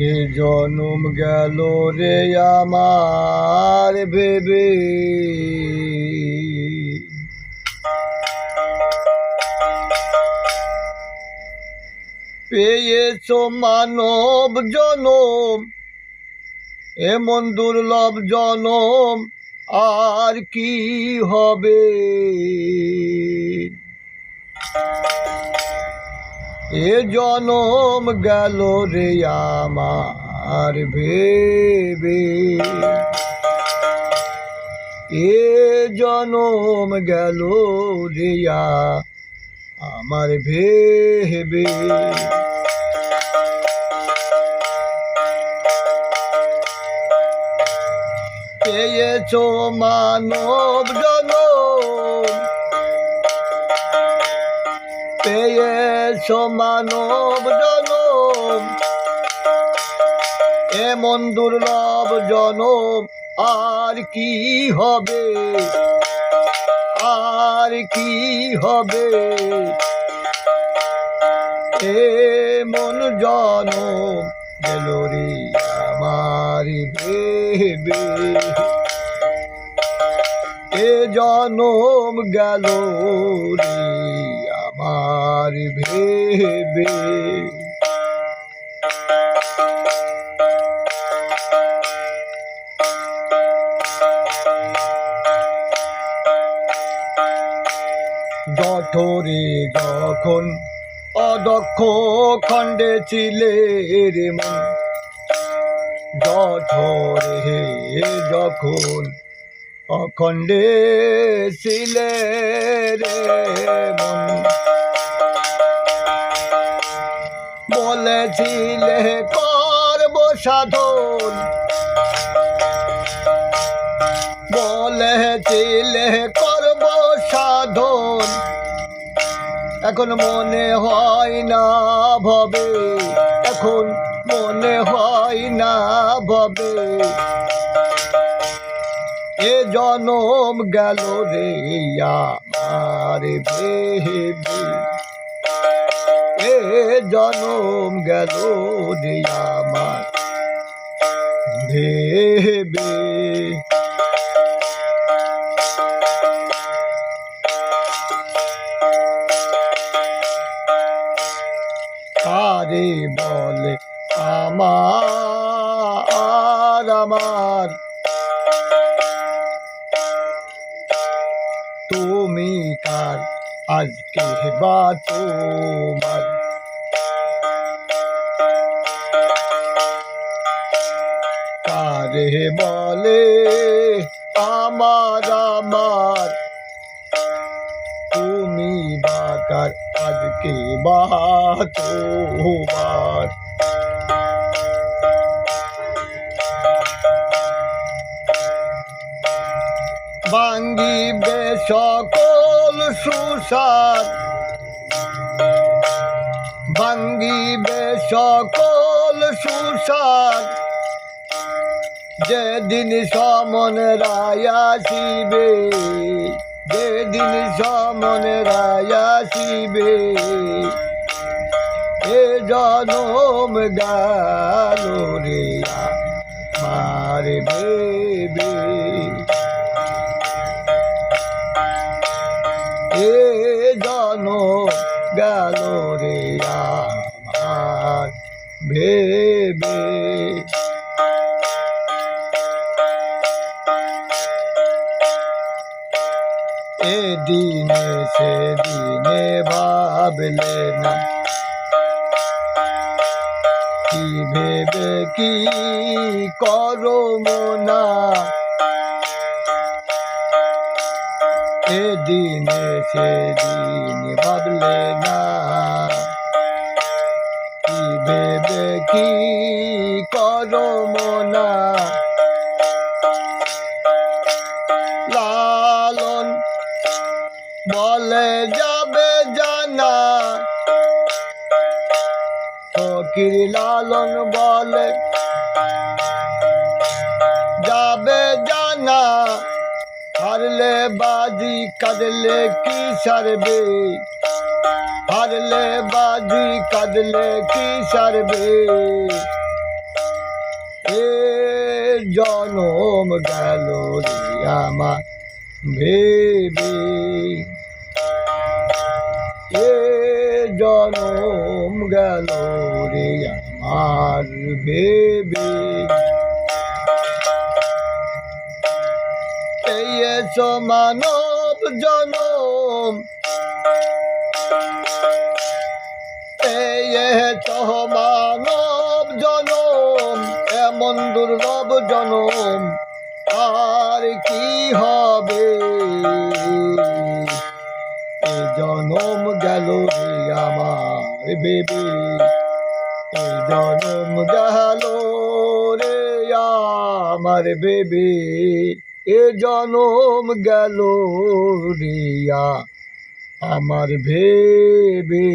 এ জনম গেল রে আমার ভেবে, পেয়েছো মানব জনম, এমন দুর্লভ জনম আর কি হবে। এ জনম গেল রে আমার ভেবে, এ জনম গেল রে আমার ভেবে। পেয়েছো মানব জনম, পেয়েছো মানব জনম, এমন দুর্লভ জনম আর কি হবে, আর কি হবে। এমন জনম গেল রে আমার ভেবে, এ জনম গেল রে আমার ভেবে। জঠরে যখন অদক্ষ খণ্ডে ছিলে রে মন, জঠরে যখন অখণ্ডে ছিলে রে মন, বলেছিলে করব সাধন, বলেছিলে করব সাধন, এখন মনে হয় না ভবে, এখন মনে হয় না ভবে। এ জনম গেল রে আমার ভেবে, এ জনম গেল রে আমার ভেবে। কারে বলে আমার আমার, তুমি কার আজকে বা তোমার। কারে বলে আমার আমার, তুমি বা কার আজকে বা তোমার। ভাঙ্গিবে সকল সুসার, ভাঙ্গিবে সকল সুসার, যেদিন সমন রায় আসিবে, যেদিন সমন রায় আসিবে। এ জনম গেল রে আমার ভেবে, এ জনম গেল রে আমার ভেবে। এদিনে সেদিনে ভাবলে না, কি ভেবে কি করো মনা। এদিনে সেদিন ভাবলে না, কি ভেবে কি করো মনা। লালন বলে যাবে জানা, ফকির লালন বলে যাবে জানা। হারলে বাজি কাঁদলে কি সারবে, হারলে বাজি কাঁদলে কি সারবে। এ জনম গেল রে আমার ভেবে, এ জনম গেল রে আমার ভেবে। এই এসো মানব জনম, এই এসো মানব জনম, এমন দুর্লভ জনম আর কি হবে। এ জনম গেল রে আমার বেবি, এ জনম গেল রে আমার বেবি, এ জনম গেল রে আমার ভেবে।